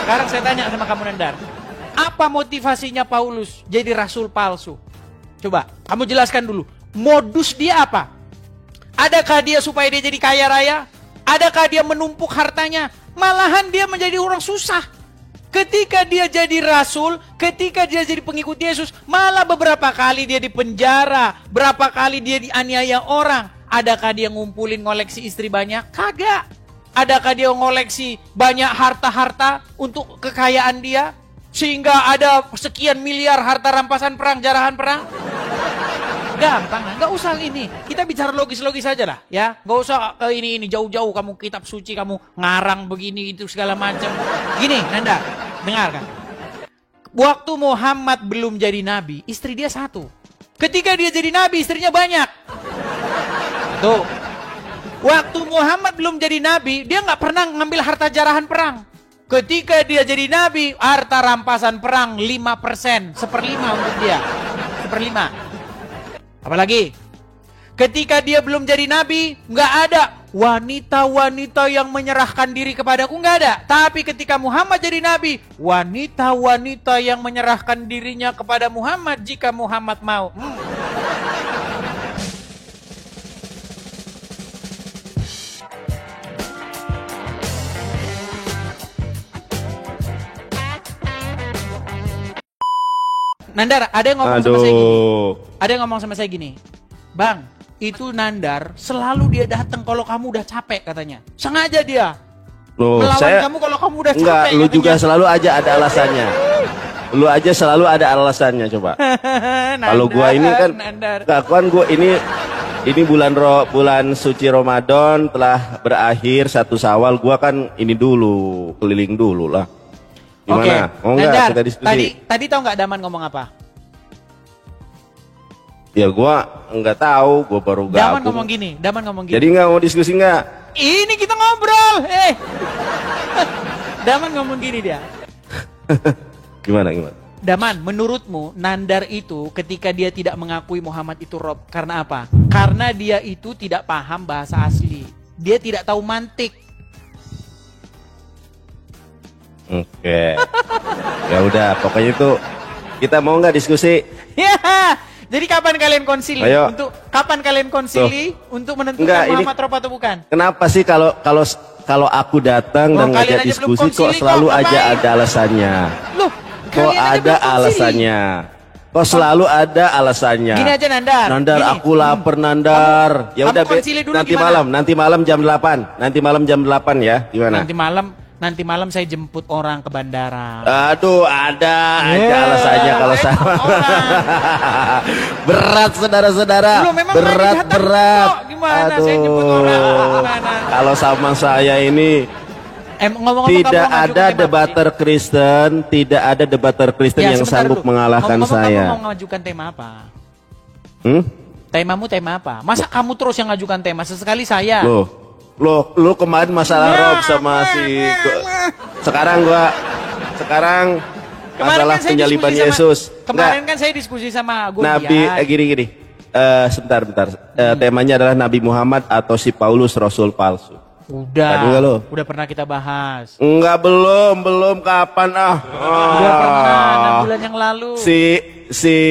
Sekarang saya tanya sama kamu Nandar. Apa motivasinya Paulus jadi rasul palsu? Coba, kamu jelaskan dulu. Modus dia apa? Adakah dia supaya dia jadi kaya raya? Adakah dia menumpuk hartanya? Malahan dia menjadi orang susah. Ketika dia jadi rasul, ketika dia jadi pengikut Yesus, malah beberapa kali dia dipenjara, berapa kali dia dianiaya orang. Adakah dia ngumpulin ngoleksi istri banyak? Kagak. Adakah dia ngoleksi banyak harta-harta untuk kekayaan dia? Sehingga ada sekian miliar harta rampasan perang, jarahan perang? Gampang, nggak usah ini. Kita bicara logis-logis aja lah, ya. Nggak usah ini jauh-jauh kamu kitab suci, kamu ngarang begini itu segala macam. Gini, Nanda, dengarkan. Waktu Muhammad belum jadi nabi, istri dia satu. Ketika dia jadi nabi, istrinya banyak. Tuh. Waktu Muhammad belum jadi nabi, dia nggak pernah ngambil harta jarahan perang. Ketika dia jadi nabi, harta rampasan perang 5%, 1/5 untuk dia. 1/5. Apalagi, ketika dia belum jadi nabi, nggak ada wanita-wanita yang menyerahkan diri kepadaku, nggak ada. Tapi ketika Muhammad jadi nabi, wanita-wanita yang menyerahkan dirinya kepada Muhammad jika Muhammad mau. Nandar, ada yang ngomong sama saya gini. Ada yang ngomong sama saya gini. Bang, itu Nandar selalu dia datang kalau kamu udah capek katanya. Sengaja dia. Loh, melawan kamu kalau kamu udah capek. Enggak, lu katanya. juga selalu aja ada alasannya. Lu aja selalu ada alasannya coba. Kalau gua ini kan enggak kan gua ini bulan suci Ramadan telah berakhir 1 Syawal, gua kan ini dulu, keliling dulu lah. Gimana? Oke. Mau enggak kita diskusi? Tadi tahu nggak Daman ngomong apa? Ya gua enggak tahu, gua baru gabung. Daman ngomong gini. Jadi enggak mau diskusi enggak? Ini kita ngobrol. Daman ngomong gini dia. Gimana? Daman, menurutmu Nandar itu ketika dia tidak mengakui Muhammad itu Rob, karena apa? Karena dia itu tidak paham bahasa asli. Dia tidak tahu mantik. Oke. Ya udah, pokoknya itu kita mau nggak diskusi? Ya. Jadi kapan kalian konsili? Ayo. Kapan kalian konsili untuk menentukan Enggak, Muhammad Rob atau bukan? Kenapa sih kalau aku datang dan ngajak diskusi kok selalu aja ada alasannya? Loh, kok ada alasannya? Kok selalu ada alasannya? Gini aja Nandar. Nandar, gini. aku lapar Nandar. Ya udah nanti malam jam 8. Nanti malam jam 8 ya. Gimana? Nanti malam saya jemput orang ke bandara. Aduh, ada aja alasannya kalau sama. Berat saudara-saudara. Berat. Gimana Aduh. saya jemput orang? Gimana? Kalau sama saya ini tidak ada debater Kristen, tidak ada debater Kristen yang sanggup mengalahkan saya. Kamu mau ngajukan tema apa? Temamu tema apa? Masa kamu terus yang ngajukan tema? Sesekali saya. Lu kemarin masalah Rob sama si sekarang masalah kan penyaliban Yesus. Kemarin kan saya diskusi sama Nabi gini. Sebentar. Temanya adalah Nabi Muhammad atau si Paulus rasul palsu. Udah pernah kita bahas. Enggak, belum kapan Udah pernah 6 bulan yang lalu. Si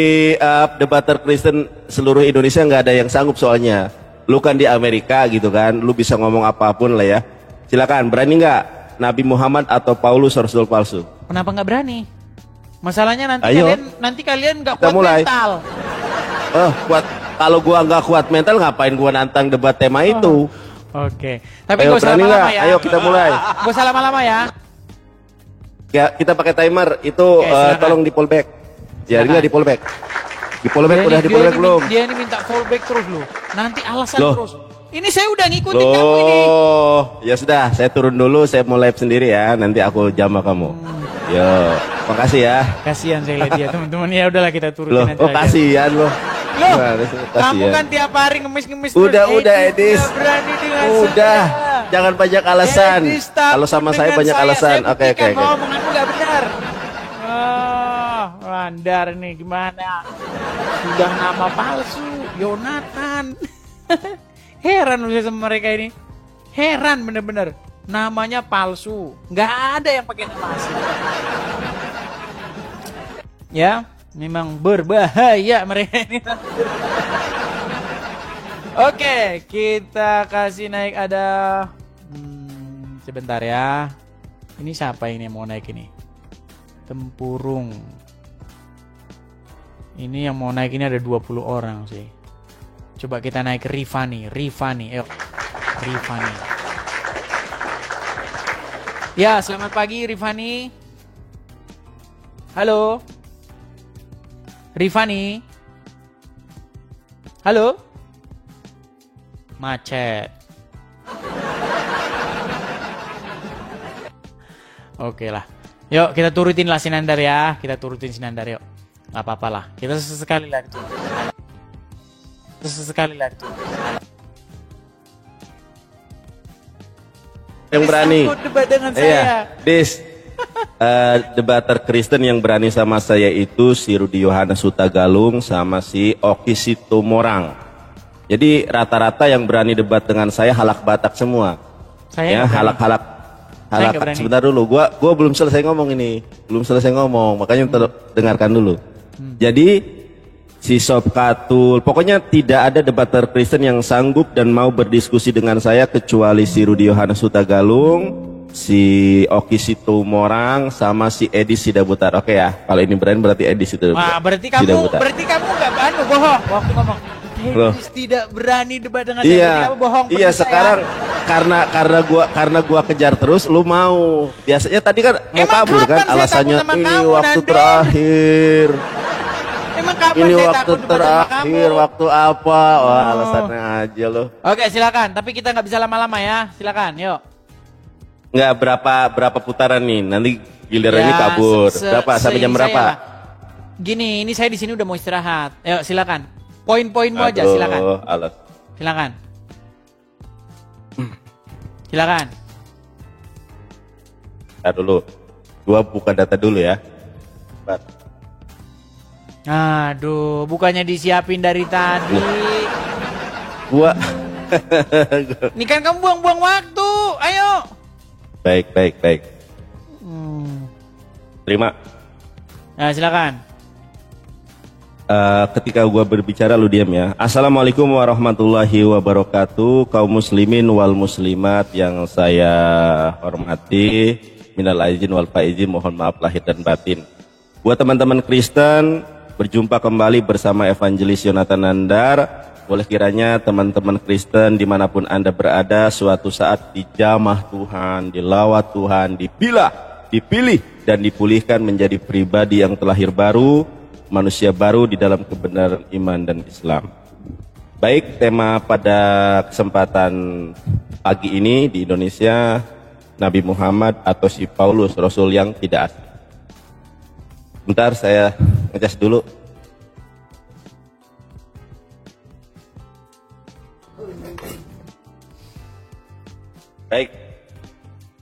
debater Kristen seluruh Indonesia nggak ada yang sanggup soalnya. Lu kan di Amerika gitu kan, lu bisa ngomong apapun lah ya. Silakan, berani nggak Nabi Muhammad atau Paulus rasul palsu? Kenapa nggak berani? Masalahnya nanti kalian nggak kuat mental. Kuat. Kalau gua nggak kuat mental, ngapain gua nantang debat tema itu? Oke. Tapi gak usah lama-lama ya. Ayo kita mulai. Gak usah lama-lama ya. Ya, kita pakai timer. Itu tolong di fallback. Ya, enggak di fallback. Di fallback udah di fallback belum? Dia ini minta fallback terus loh. Nanti alasan terus. Ini saya udah ngikutin kamu ini. Ya sudah, saya turun dulu, saya mau live sendiri ya. Nanti aku jama kamu. Yo, makasih ya. Kasihan saya lihat dia teman-teman. Ya udahlah kita turutin aja. Kasihan loh. Kamu kan tiap hari ngemis-ngemis terus. Udah Edis. Udah, jangan banyak alasan. Kalau sama saya banyak alasan. Oke. Ngomonganmu gak benar. Nandar nih gimana? Sudah nama palsu, Yonatan. Heran udah sama mereka ini. Heran bener-bener. namanya palsu. Nggak ada yang pakai nama asli. Ya, memang berbahaya mereka ini. Oke, kita kasih naik ada sebentar ya. Ini siapa ini yang mau naik ini? Tempurung. Ini yang mau naik ini ada 20 orang sih. Coba kita naik Rifani. Ayo. Rifani. Ya, selamat pagi Rifani. Halo. Rifani. Halo. Macet. Oke lah. Yuk kita turutin lah Sinandar ya. Kita turutin Sinandar yuk. Gak apa-apa lah. Kita sesekali lah itu. Sesekali lah itu. Yang berani. Debat dengan saya. Debater Kristen yang berani sama saya itu si Rudi Yohanes Hutagalung sama si Oki Situmorang. Jadi rata-rata yang berani debat dengan saya halak Batak semua. Saya ya, halak. Sebentar dulu, gua belum selesai ngomong ini. Makanya dengarkan dulu. Jadi si Sob Katul, pokoknya tidak ada debater Kristen yang sanggup dan mau berdiskusi dengan saya kecuali si Rudi Yohanes Hutagalung, si Oki Situmorang sama si Edi Sidabutar. Oke ya, kalau ini berarti Edi Sidabutar. Wah, berarti kamu nggak bohong waktu ngomong. Loh. Tidak berani debat dengan saya, kamu bohong. Iya, sekarang karena gua kejar terus, lu mau. Biasanya tadi kan mau kabur kan alasannya ini waktu terakhir. Emang kapan ini saya waktu terakhir, waktu apa? Wah, alasannya aja lo. Oke, silakan. Tapi kita nggak bisa lama-lama ya. Silakan, yuk. Nggak berapa putaran nih? Nanti giliran ini kabur. Berapa? Sampai jam berapa? Gini, ini saya di sini udah mau istirahat. Yuk, silakan. Poin-poinmu aja, silakan. Silakan. Silakan. Dulu. Gua buka data dulu ya. Bentar. Aduh, bukannya disiapin dari tadi. Gua. Ini kan kamu buang-buang waktu. Ayo. Baik. Terima. Nah, silakan. Ketika gua berbicara lu diam ya. Assalamualaikum warahmatullahi wabarakatuh. Kaum muslimin wal muslimat yang saya hormati, minal aizin wal faizin, mohon maaf lahir dan batin. Buat teman-teman Kristen, berjumpa kembali bersama Evangelis Yonatan Nandar. Boleh kiranya teman-teman Kristen dimanapun Anda berada, suatu saat dijamah Tuhan, dilawat Tuhan, dipilih dan dipulihkan menjadi pribadi yang terlahir baru, manusia baru di dalam kebenaran iman dan Islam. Baik, tema pada kesempatan pagi ini di Indonesia, Nabi Muhammad atau si Paulus, Rasul yang tidak asli. Bentar saya ngecas dulu. Baik,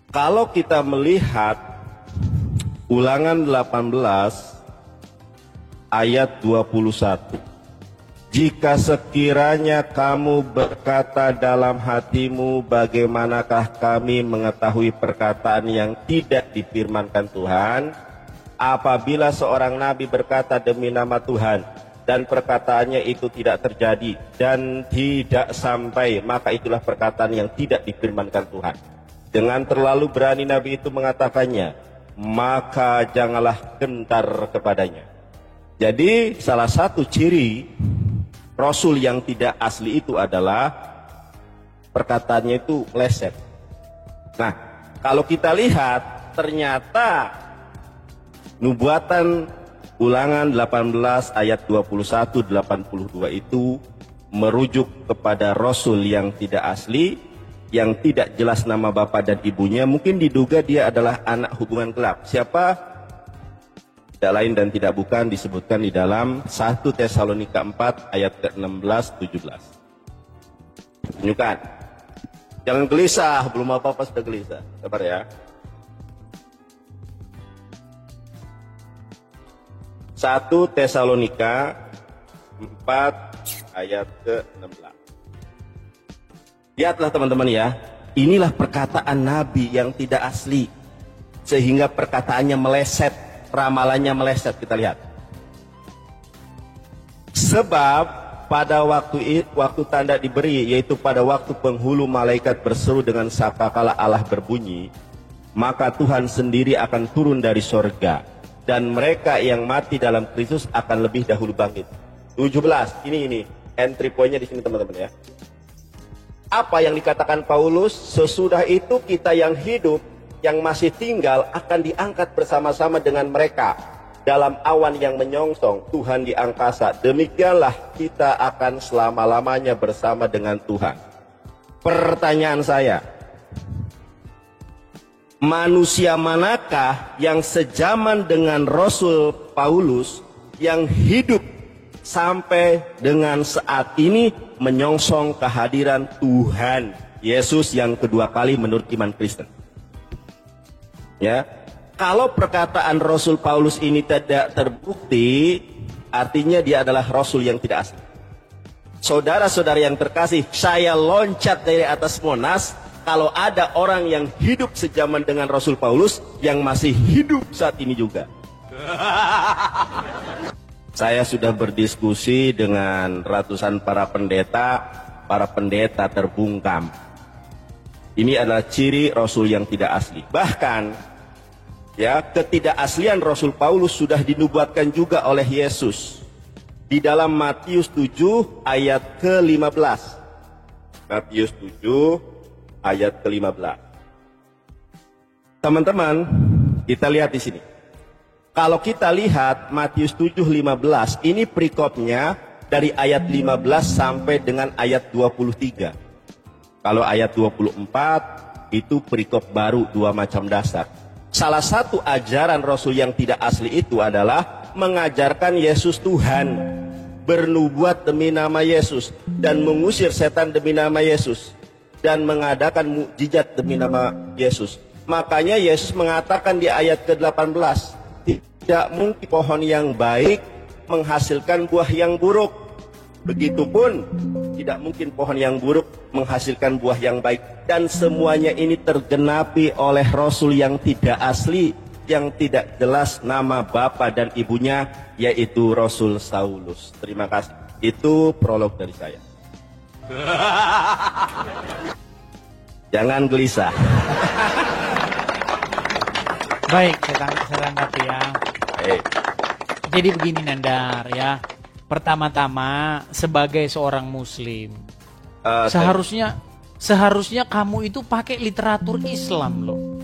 kalau kita melihat Ulangan 18 ayat 21. Jika sekiranya kamu berkata dalam hatimu, bagaimanakah kami mengetahui perkataan yang tidak difirmankan Tuhan? Apabila seorang nabi berkata demi nama Tuhan, dan perkataannya itu tidak terjadi dan tidak sampai, maka itulah perkataan yang tidak difirmankan Tuhan. Dengan terlalu berani nabi itu mengatakannya, maka janganlah gentar kepadanya. Jadi salah satu ciri Rasul yang tidak asli itu adalah perkataannya itu meleset. Nah, kalau kita lihat ternyata nubuatan Ulangan 18 ayat 21-82 itu merujuk kepada Rasul yang tidak asli, yang tidak jelas nama bapak dan ibunya. Mungkin diduga dia adalah anak hubungan gelap. Siapa? Tidak lain dan tidak bukan, disebutkan di dalam 1 Tesalonika 4 ayat ke-16-17. Tunjukkan. Jangan gelisah, belum apa-apa sudah gelisah. Sabar ya. 1 Tesalonika 4 ayat ke-16. Lihatlah teman-teman ya. inilah perkataan Nabi yang tidak asli, sehingga perkataannya meleset, ramalannya meleset. Kita lihat. Sebab pada waktu tanda diberi, yaitu pada waktu penghulu malaikat berseru dengan sangkakala Allah berbunyi, maka Tuhan sendiri akan turun dari sorga, dan mereka yang mati dalam Kristus akan lebih dahulu bangkit. 17, ini entry point-nya di sini teman-teman ya. Apa yang dikatakan Paulus, sesudah itu kita yang hidup, yang masih tinggal akan diangkat bersama-sama dengan mereka dalam awan yang menyongsong Tuhan di angkasa. Demikianlah kita akan selama-lamanya bersama dengan Tuhan. Pertanyaan saya, manusia manakah yang sejaman dengan Rasul Paulus yang hidup sampai dengan saat ini menyongsong kehadiran Tuhan Yesus yang kedua kali menurut iman Kristen? Ya, kalau perkataan Rasul Paulus ini tidak terbukti, artinya dia adalah Rasul yang tidak asli. Saudara-saudara yang terkasih, saya loncat dari atas Monas kalau ada orang yang hidup sejaman dengan Rasul Paulus yang masih hidup saat ini juga. Saya sudah berdiskusi dengan ratusan para pendeta terbungkam. Ini adalah ciri Rasul yang tidak asli. Bahkan, ya, ketidakaslian Rasul Paulus sudah dinubuatkan juga oleh Yesus di dalam Matius 7 ayat ke-15. Matius 7 ayat ke-15. Teman-teman, kita lihat di sini. Kalau kita lihat Matius 7:15, ini perikopnya dari ayat 15 sampai dengan ayat 23. Kalau ayat 24 itu perikop baru, 2 macam dasar. Salah satu ajaran Rasul yang tidak asli itu adalah mengajarkan Yesus Tuhan, bernubuat demi nama Yesus, dan mengusir setan demi nama Yesus, dan mengadakan mukjizat demi nama Yesus. Makanya Yesus mengatakan di ayat ke-18, tidak mungkin pohon yang baik menghasilkan buah yang buruk. Begitupun tidak mungkin pohon yang buruk menghasilkan buah yang baik. Dan semuanya ini tergenapi oleh Rasul yang tidak asli, yang tidak jelas nama bapa dan ibunya, yaitu Rasul Saulus. Terima kasih. Itu prolog dari saya. Jangan gelisah. Baik, saya tanggapi ya. Jadi begini Nandar ya. Pertama-tama sebagai seorang muslim, seharusnya kamu itu pakai literatur Islam loh.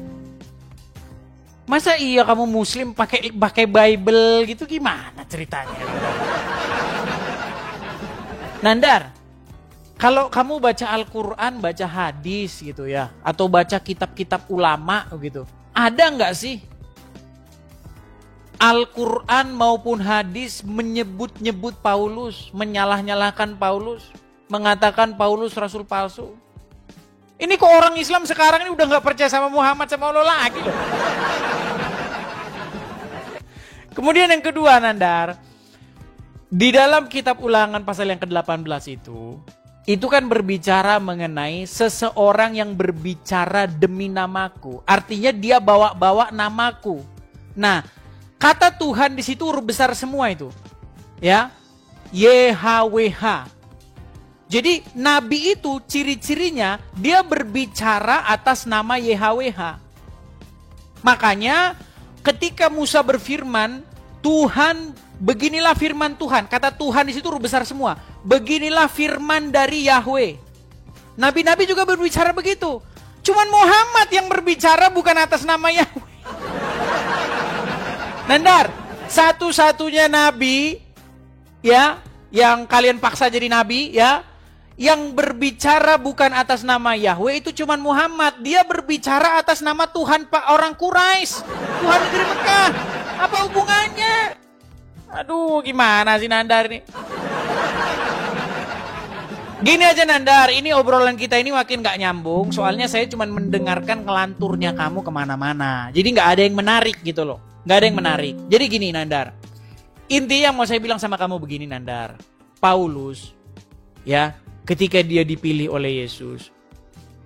Masa iya kamu muslim pakai Bible gitu, gimana ceritanya? Nandar, kalau kamu baca Al-Quran, baca hadis gitu ya, atau baca kitab-kitab ulama gitu, ada nggak sih Al-Quran maupun hadis menyebut-nyebut Paulus, menyalah-nyalahkan Paulus, mengatakan Paulus rasul palsu? Ini kok orang Islam sekarang ini udah nggak percaya sama Muhammad sama Allah lagi loh. Kemudian yang kedua Nandar, di dalam kitab Ulangan pasal yang ke-18 itu kan berbicara mengenai seseorang yang berbicara demi namaku. Artinya dia bawa-bawa namaku. Nah, kata Tuhan di situ huruf besar semua itu. Ya. YHWH. Jadi nabi itu ciri-cirinya dia berbicara atas nama YHWH. Makanya ketika Musa berfirman, Tuhan, beginilah firman Tuhan. Kata Tuhan di situ huruf besar semua. Beginilah firman dari Yahweh. Nabi-nabi juga berbicara begitu. Cuman Muhammad yang berbicara bukan atas nama Yahweh. Nandar, satu-satunya nabi ya yang kalian paksa jadi nabi ya, yang berbicara bukan atas nama Yahweh itu cuman Muhammad. Dia berbicara atas nama Tuhan Pak orang Quraisy, Tuhan negeri Mekah. Apa hubungannya? Aduh, gimana sih Nandar ini? Gini aja Nandar, ini obrolan kita ini makin gak nyambung. Soalnya saya cuma mendengarkan ngelanturnya kamu kemana-mana. Jadi gak ada yang menarik gitu loh. Gak ada yang menarik. Jadi gini Nandar, intinya yang mau saya bilang sama kamu begini Nandar. Paulus, ya, ketika dia dipilih oleh Yesus,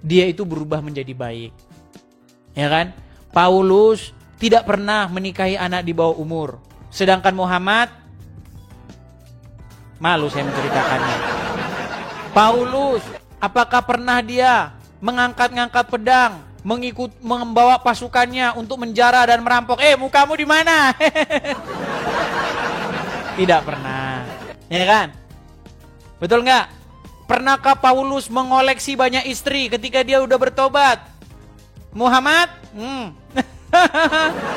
dia itu berubah menjadi baik. Ya kan? Paulus tidak pernah menikahi anak di bawah umur. Sedangkan Muhammad, malu saya menceritakannya. Paulus, apakah pernah dia mengangkat-ngangkat pedang, membawa pasukannya untuk menjara dan merampok? Mukamu di mana? Tidak pernah. Ya kan? Betul nggak? Pernahkah Paulus mengoleksi banyak istri ketika dia udah bertobat? Muhammad?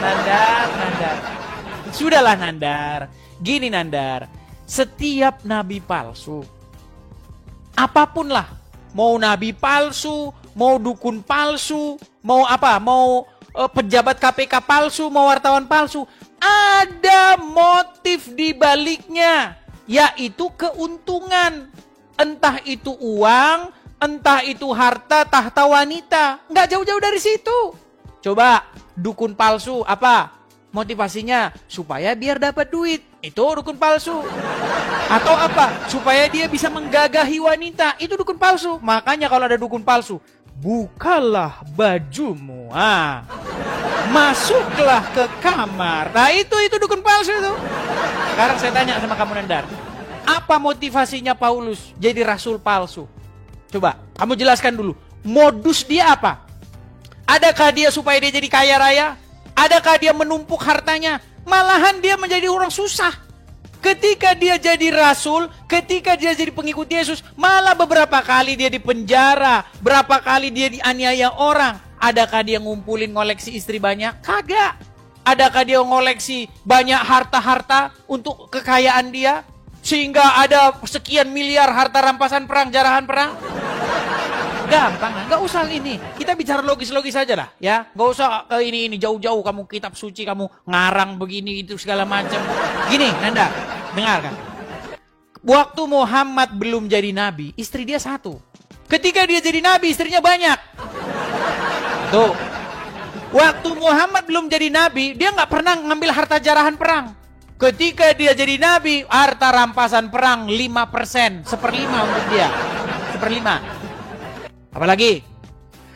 Nandar. Sudahlah Nandar. Gini Nandar, setiap nabi palsu, apapun lah, mau nabi palsu, mau dukun palsu, mau apa, mau pejabat KPK palsu, mau wartawan palsu, ada motif di baliknya, yaitu keuntungan. Entah itu uang, entah itu harta, tahta wanita. Nggak jauh-jauh dari situ. Coba, dukun palsu apa? Motivasinya supaya biar dapat duit. Itu dukun palsu. Atau apa? Supaya dia bisa menggagahi wanita. Itu dukun palsu. Makanya kalau ada dukun palsu, bukalah bajumu. Masuklah ke kamar. Nah itu dukun palsu itu. Sekarang saya tanya sama kamu Nandar. Apa motivasinya Paulus jadi rasul palsu? Coba, kamu jelaskan dulu. Modus dia apa? Adakah dia supaya dia jadi kaya raya? Adakah dia menumpuk hartanya? Malahan dia menjadi orang susah. Ketika dia jadi rasul, ketika dia jadi pengikut Yesus, malah beberapa kali dia dipenjara, berapa kali dia dianiaya orang. Adakah dia ngumpulin ngoleksi istri banyak? Kagak. Adakah dia ngoleksi banyak harta-harta untuk kekayaan dia? Sehingga ada sekian miliar harta rampasan perang, jarahan perang? Gampang, nggak usah ini. Kita bicara logis-logis saja lah, ya. Nggak usah ke ini jauh-jauh. Kamu kitab suci, kamu ngarang begini itu segala macam. Gini, Nanda, dengarkan. Waktu Muhammad belum jadi nabi, istri dia satu. Ketika dia jadi nabi, istrinya banyak. Tuh. Waktu Muhammad belum jadi nabi, dia nggak pernah ngambil harta jarahan perang. Ketika dia jadi nabi, harta rampasan perang 5%, 1/5 untuk dia. 1/5. Apalagi?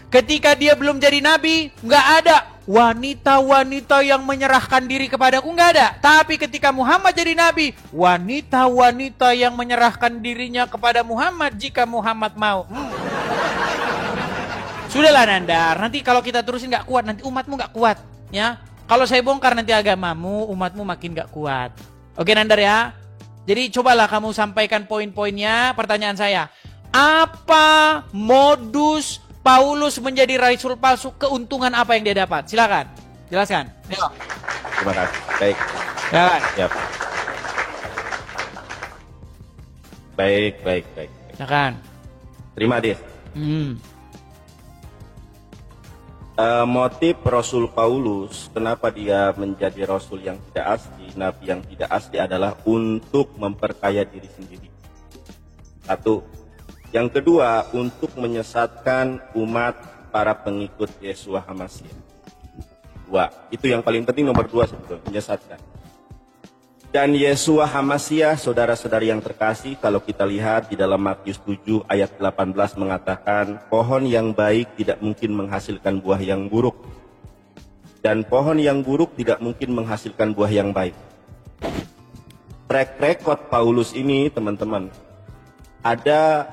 Ketika dia belum jadi nabi, nggak ada wanita-wanita yang menyerahkan diri kepadaku, nggak ada. Tapi ketika Muhammad jadi nabi, wanita-wanita yang menyerahkan dirinya kepada Muhammad jika Muhammad mau. Sudahlah Nandar, nanti kalau kita terusin nggak kuat, nanti umatmu nggak kuat, ya. Kalau saya bongkar nanti agamamu, umatmu makin gak kuat. Oke Nandar ya. Jadi cobalah kamu sampaikan poin-poinnya. Pertanyaan saya, apa modus Paulus menjadi rasul palsu? Keuntungan apa yang dia dapat? Silakan, jelaskan. Yuk. Terima kasih. Baik. Silakan. Siap. Baik. Silakan. Terima Des. Motif Rasul Paulus, kenapa dia menjadi Rasul yang tidak asli, Nabi yang tidak asli adalah untuk memperkaya diri sendiri. Satu. Yang kedua, untuk menyesatkan umat para pengikut Yeshua HaMashiach. Dua. Itu yang paling penting, nomor 2 sebetulnya, menyesatkan. Dan Yeshua HaMashiach, saudara-saudari yang terkasih, kalau kita lihat di dalam Matius 7 ayat 18 mengatakan, pohon yang baik tidak mungkin menghasilkan buah yang buruk. Dan pohon yang buruk tidak mungkin menghasilkan buah yang baik. Track record Paulus ini, teman-teman, ada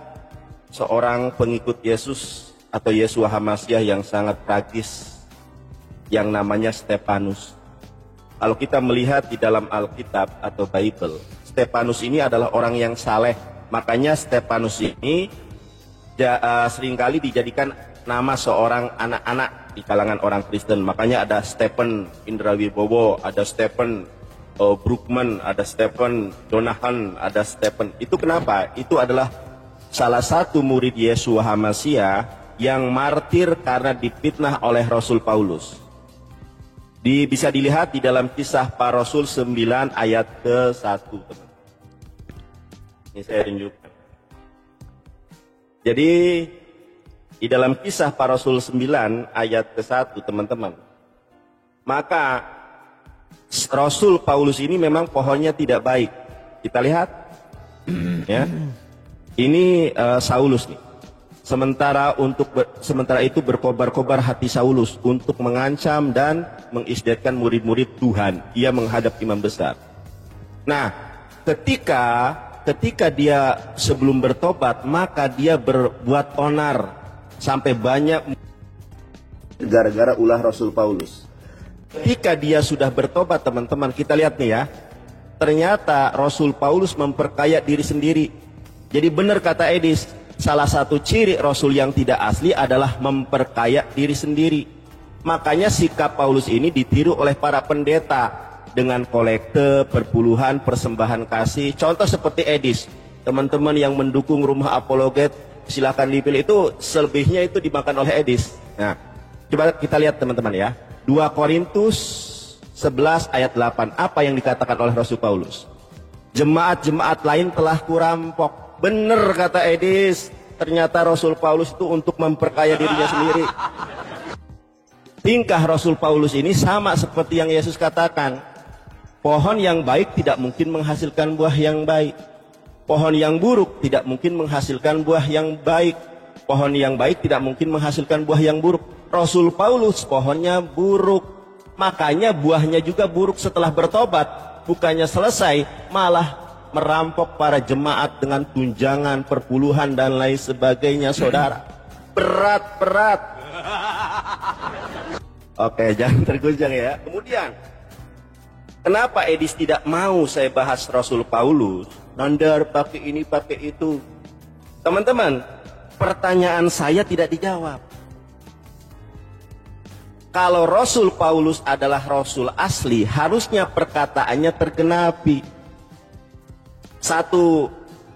seorang pengikut Yesus atau Yeshua HaMashiach yang sangat tragis, yang namanya Stefanus. Kalau kita melihat di dalam Alkitab atau Bible, Stefanus ini adalah orang yang saleh. Makanya Stefanus ini seringkali dijadikan nama seorang anak-anak di kalangan orang Kristen. Makanya ada Stephen Indrawibowo, ada Stephen Brookman, ada Stephen Donahan, ada Stephen. Itu kenapa? Itu adalah salah satu murid Yeshua HaMashiach yang martir karena difitnah oleh Rasul Paulus. Bisa dilihat di dalam Kisah Para Rasul 9 ayat ke-1. Ini saya tunjukkan. Jadi di dalam Kisah Para Rasul 9 ayat ke-1 teman-teman. Maka Rasul Paulus ini memang pohonnya tidak baik. Kita lihat. Ya. Ini Saulus nih. Sementara itu berkobar-kobar hati Saulus untuk mengancam dan mengisdatkan murid-murid Tuhan. Ia menghadap imam besar. Nah, ketika dia sebelum bertobat, maka dia berbuat onar sampai banyak gara-gara ulah Rasul Paulus. Ketika dia sudah bertobat, teman-teman, kita lihat nih ya. Ternyata Rasul Paulus memperkaya diri sendiri. Jadi benar kata Edis, salah satu ciri Rasul yang tidak asli adalah memperkaya diri sendiri. Makanya sikap Paulus ini ditiru oleh para pendeta dengan kolekte, perpuluhan, persembahan kasih. Contoh seperti Edis. Teman-teman yang mendukung rumah apologet, silakan dipilih. Itu selebihnya itu dimakan oleh Edis. Nah, coba kita lihat teman-teman ya. 2 Korintus 11 ayat 8. Apa yang dikatakan oleh Rasul Paulus? Jemaat-jemaat lain telah kurampok. Benar kata Edis, ternyata Rasul Paulus itu untuk memperkaya dirinya sendiri. Tingkah Rasul Paulus ini sama seperti yang Yesus katakan. Pohon yang baik tidak mungkin menghasilkan buah yang baik. Pohon yang buruk tidak mungkin menghasilkan buah yang baik. Pohon yang baik tidak mungkin menghasilkan buah yang buruk. Rasul Paulus pohonnya buruk. Makanya buahnya juga buruk setelah bertobat. Bukannya selesai, malah merampok para jemaat dengan tunjangan, perpuluhan dan lain sebagainya, saudara. Berat. Oke, jangan terguncang ya. Kemudian, kenapa Edis tidak mau saya bahas Rasul Paulus? Nandar pakai ini, pakai itu. Teman-teman, pertanyaan saya tidak dijawab. Kalau Rasul Paulus adalah Rasul asli, harusnya perkataannya tergenapi. 1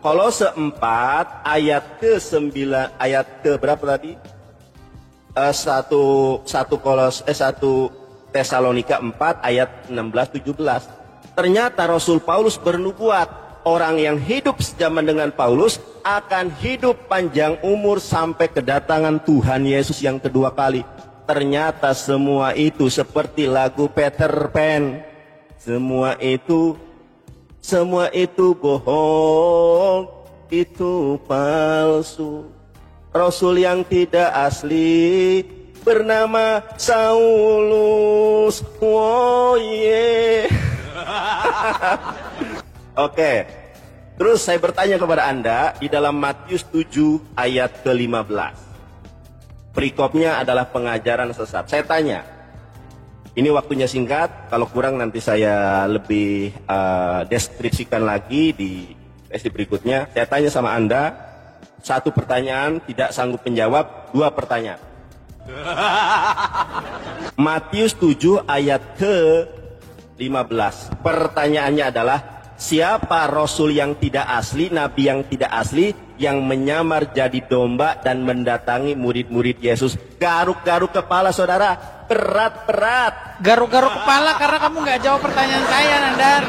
Kolose 4 ayat ke-9 ayat ke berapa tadi? 1 Tesalonika 4 ayat 16-17. Ternyata Rasul Paulus bernubuat, orang yang hidup sejaman dengan Paulus akan hidup panjang umur sampai kedatangan Tuhan Yesus yang kedua kali. Ternyata semua itu seperti lagu Peter Pan. Semua itu bohong, itu palsu. Rasul yang tidak asli bernama Saulus. Oh yeah. Oke. Terus saya bertanya kepada Anda di dalam Matius 7 ayat ke-15. Perikopnya adalah pengajaran sesat. Saya tanya, ini waktunya singkat, kalau kurang nanti saya lebih deskripsikan lagi di sesi berikutnya. Saya tanya sama Anda, 1 pertanyaan, tidak sanggup menjawab, 2 pertanyaan. Matius 7 ayat ke-15. Pertanyaannya adalah, siapa Rasul yang tidak asli, Nabi yang tidak asli, yang menyamar jadi domba dan mendatangi murid-murid Yesus? Garuk-garuk kepala, saudara. Berat. Garuk-garuk kepala karena kamu nggak jawab pertanyaan saya, Nandar.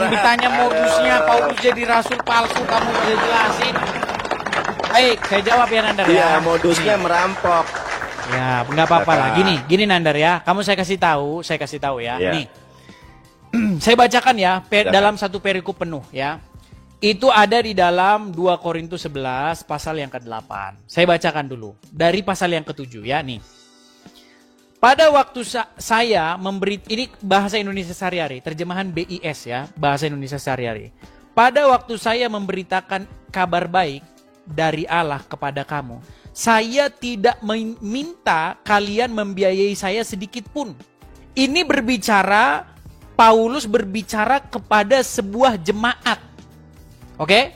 Ditanya modusnya Paulus jadi rasul palsu, kamu bisa jelasin. Baik, saya jawab ya, Nandar ya. Iya, modusnya merampok. Ya, nggak apa-apa lah. Gini Nandar ya. Kamu saya kasih tahu ya. Ya. Nih, saya bacakan ya dalam satu perikop penuh ya. Itu ada di dalam 2 Korintus 11 pasal yang ke-8. Saya bacakan dulu dari pasal yang ke-7 ya nih. Pada waktu saya memberi, ini bahasa Indonesia sehari-hari, terjemahan BIS ya, bahasa Indonesia sehari-hari. Pada waktu saya memberitakan kabar baik dari Allah kepada kamu, saya tidak meminta kalian membiayai saya sedikit pun. Ini Paulus berbicara kepada sebuah jemaat. Oke?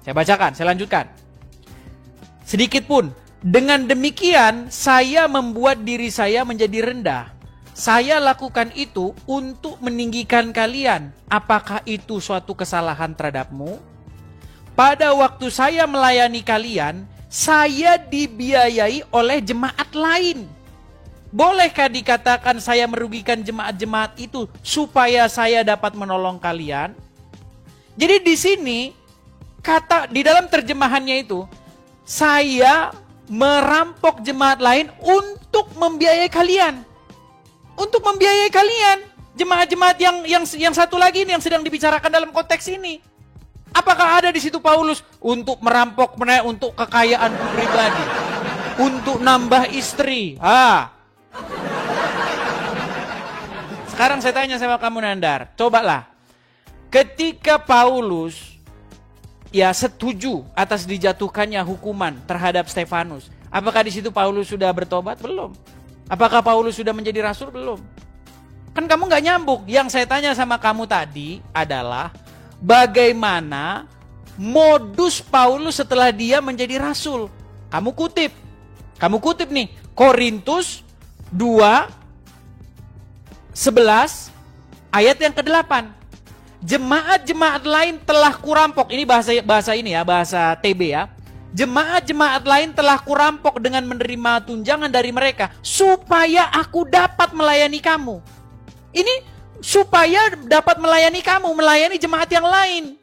Saya bacakan, saya lanjutkan. Sedikit pun. Dengan demikian, saya membuat diri saya menjadi rendah. Saya lakukan itu untuk meninggikan kalian. Apakah itu suatu kesalahan terhadapmu? Pada waktu saya melayani kalian, saya dibiayai oleh jemaat lain. Bolehkah dikatakan saya merugikan jemaat-jemaat itu supaya saya dapat menolong kalian? Jadi di sini kata di dalam terjemahannya itu, saya merampok jemaat lain untuk membiayai kalian. Untuk membiayai kalian. Jemaat-jemaat yang satu lagi ini yang sedang dibicarakan dalam konteks ini. Apakah ada di situ Paulus untuk merampok, untuk kekayaan pribadi, untuk nambah istri? Sekarang saya tanya sama kamu Nandar, cobalah. Ketika Paulus setuju atas dijatuhkannya hukuman terhadap Stefanus, apakah di situ Paulus sudah bertobat? Belum. Apakah Paulus sudah menjadi rasul? Belum. Kan kamu nggak nyambung. Yang saya tanya sama kamu tadi adalah bagaimana modus Paulus setelah dia menjadi rasul. Kamu kutip nih, Korintus 2:11 ayat yang ke-8. Jemaat-jemaat lain telah kurampok. Ini bahasa ini ya, bahasa TB ya. Jemaat-jemaat lain telah kurampok dengan menerima tunjangan dari mereka supaya aku dapat melayani kamu. Ini supaya dapat melayani kamu, melayani jemaat yang lain.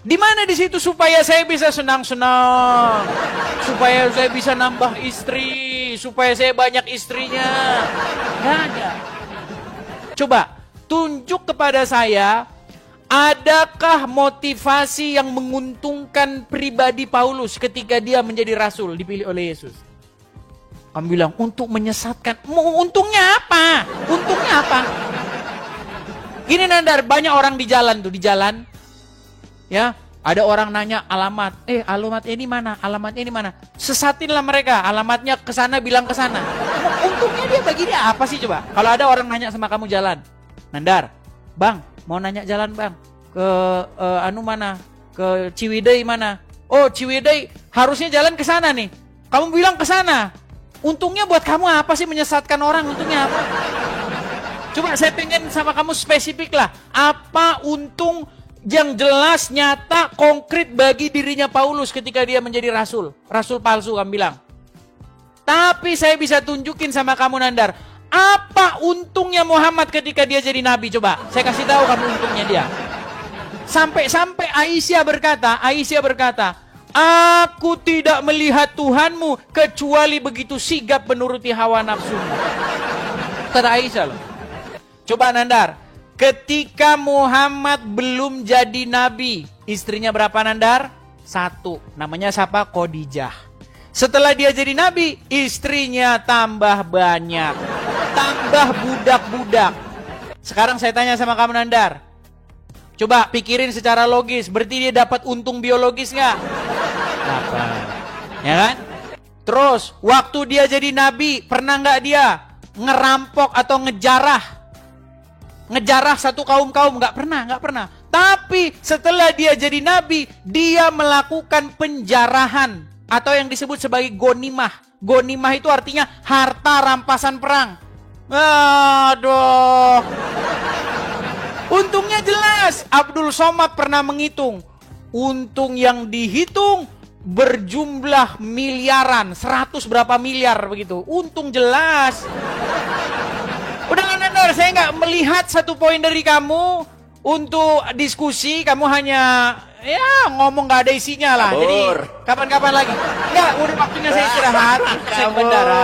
Di mana di situ supaya saya bisa senang-senang, supaya saya bisa nambah istri, supaya saya banyak istrinya? Nggak ada. Coba tunjuk kepada saya, adakah motivasi yang menguntungkan pribadi Paulus ketika dia menjadi rasul dipilih oleh Yesus? Kamu bilang untuk menyesatkan. Untungnya apa? Untungnya apa? Gini Nandar, banyak orang di jalan tuh, ya, ada orang nanya alamat. Alamat ini mana? Alamatnya ini mana? Sesatinlah mereka. Alamatnya ke sana, bilang ke sana. Untungnya dia bagi dia apa sih coba? Kalau ada orang nanya sama kamu jalan, Nandar, Bang, mau nanya jalan Bang, ke mana? Ke Ciwidey mana? Oh, Ciwidey harusnya jalan ke sana nih. Kamu bilang ke sana. Untungnya buat kamu apa sih menyesatkan orang? Untungnya apa? Coba saya pengen sama kamu spesifik lah. Apa untung yang jelas, nyata, konkret bagi dirinya Paulus ketika dia menjadi rasul? Rasul palsu kamu bilang. Tapi saya bisa tunjukin sama kamu Nandar. Apa untungnya Muhammad ketika dia jadi nabi? Coba saya kasih tahu kamu untungnya dia. Sampai Aisyah berkata, aku tidak melihat Tuhanmu kecuali begitu sigap menuruti hawa nafsu. Kata Aisyah loh. Coba Nandar, ketika Muhammad belum jadi nabi, istrinya berapa Nandar? 1. Namanya siapa? Khadijah. Setelah dia jadi nabi, istrinya tambah banyak. Tambah budak-budak. Sekarang saya tanya sama kamu Nandar, coba pikirin secara logis, berarti dia dapat untung biologis nggak? Dapat, ya kan? Terus waktu dia jadi nabi, pernah nggak dia ngerampok atau ngejarah satu kaum? Nggak pernah. Tapi setelah dia jadi nabi, dia melakukan penjarahan atau yang disebut sebagai gonimah. Gonimah itu artinya harta rampasan perang. Aduh. Untungnya jelas. Abdul Somad pernah menghitung. Untung yang dihitung berjumlah miliaran, 100 berapa miliar begitu. Untung jelas. Udah Nandar, saya nggak melihat satu poin dari kamu untuk diskusi. Kamu hanya ngomong nggak ada isinya lah. Kabur. Jadi kapan-kapan lagi. Enggak, udah waktunya saya istirahat. Saya ke bandara.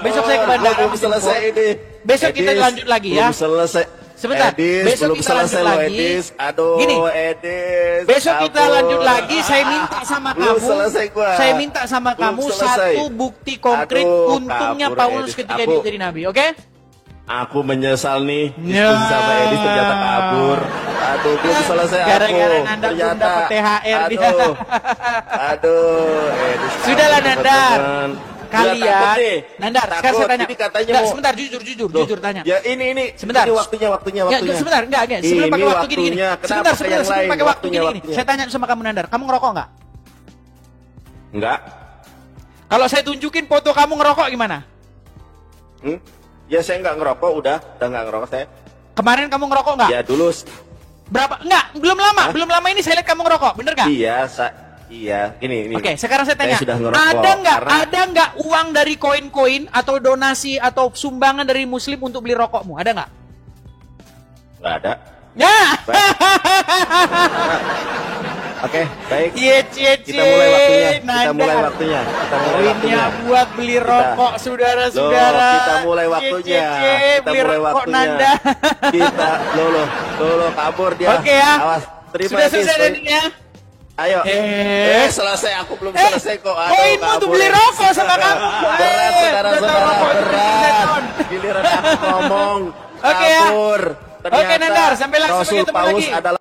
Besok saya ke bandara. Belum selesai ini. Besok kita lanjut lagi ya. Belum selesai. Sebentar, besok belum kita selesai lanjut loh, lagi. Edis. Aduh, Gini, Edis. besok kita lanjut lagi. Saya minta sama Belum kamu. selesai gua. Saya minta sama Belum kamu selesai. satu bukti konkret untungnya kabur, Paulus Edis. ketika dia jadi nabi, oke? Aku menyesal nih, Ya. diskusi sama Edis ternyata kabur. Aduh, belum selesai Gara-gara aku. Nandar belum Ternyata. dapat THR dia. Aduh, Edis. Sudahlah, kabur, Nandar. teman-teman. Kalian, Udah takut nih. Nandar, sekarang Takut. saya tanya. Ini katanya Nggak, mau. sebentar, jujur tanya. Ya ini. Sebentar. Ini waktunya. Ya, sebentar, enggak. Sebelum Ini pakai waktu gini-gini. waktunya. Kenapa Sebentar, pakai yang sebelum lain? pakai waktu Waktunya. gini-gini. Saya tanya sama kamu Nandar, kamu ngerokok nggak? Enggak. Kalau saya tunjukin foto kamu ngerokok gimana? Ya saya nggak ngerokok, udah nggak ngerokok saya. Kemarin kamu ngerokok nggak? Ya dulu. Berapa? Enggak, belum lama ini saya lihat kamu ngerokok, bener nggak? Iya, ini. Oke, sekarang saya tanya, sudah ngerokok, ada nggak uang dari koin-koin atau donasi atau sumbangan dari muslim untuk beli rokokmu? Ada nggak? Nggak ada. Ya. Oke, baik. Kita mulai waktunya. Kita mulai waktunya. Poinnya buat beli rokok, saudara-saudara. Kita mulai waktunya. Kita mulai waktunya. Kita kabur dia. Oke ya. Awas. Terima Sudah kasih. selesai ya. Ayo. Selesai. Aku belum selesai kok. Poinmu tuh beli rokok sama kamu. Berat, saudara-saudara. Berat. Giliran aku ngomong. Oke ya. Kabur. Oke, Nandar. Sampai langsung Rasul ketemu Paulus lagi. adalah